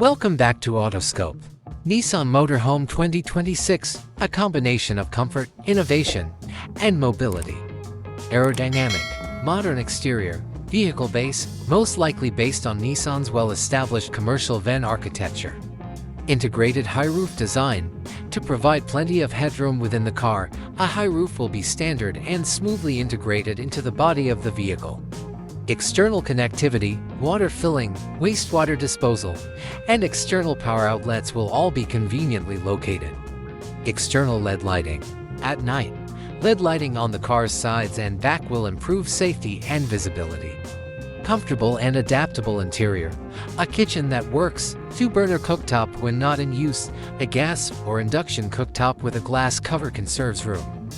Welcome back to Autoscope. Nissan Motorhome 2026, a combination of comfort, innovation, and mobility. Aerodynamic, modern exterior, vehicle base, most likely based on Nissan's well-established commercial van architecture. Integrated high roof design. To provide plenty of headroom within the car, a high roof will be standard and smoothly integrated into the body of the vehicle. External connectivity, water filling, wastewater disposal, and external power outlets will all be conveniently located. External LED lighting. At night, LED lighting on the car's sides and back will improve safety and visibility. Comfortable and adaptable interior. A kitchen that works, 2-burner cooktop when not in use, a gas or induction cooktop with a glass cover conserves room.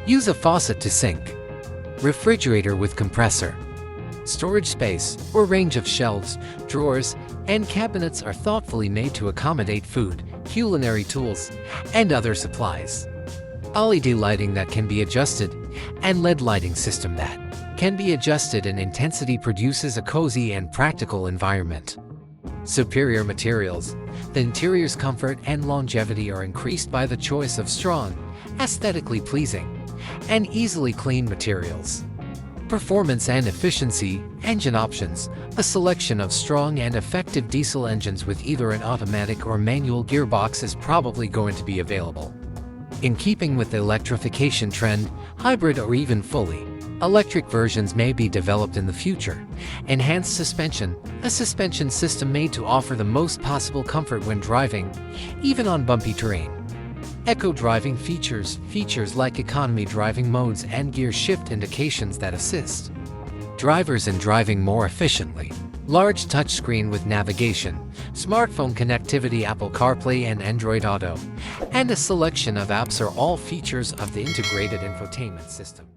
Use a faucet to sink. Refrigerator with compressor. Storage space or range of shelves, drawers, and cabinets are thoughtfully made to accommodate food, culinary tools, and other supplies. LED lighting that can be adjusted, and LED lighting system that can be adjusted in intensity produces a cozy and practical environment. Superior materials. The interior's comfort and longevity are increased by the choice of strong, aesthetically pleasing, and easily cleaned materials. Performance and efficiency. Engine options. A selection of strong and effective diesel engines with either an automatic or manual gearbox is probably going to be available. In keeping with the electrification trend, hybrid or even fully electric versions may be developed in the future. Enhanced suspension. A suspension system made to offer the most possible comfort when driving, even on bumpy terrain. Eco driving features. Features like economy driving modes and gear shift indications that assist drivers in driving more efficiently. Large touchscreen with navigation, smartphone connectivity, Apple CarPlay and Android Auto, and a selection of apps are all features of the integrated infotainment system.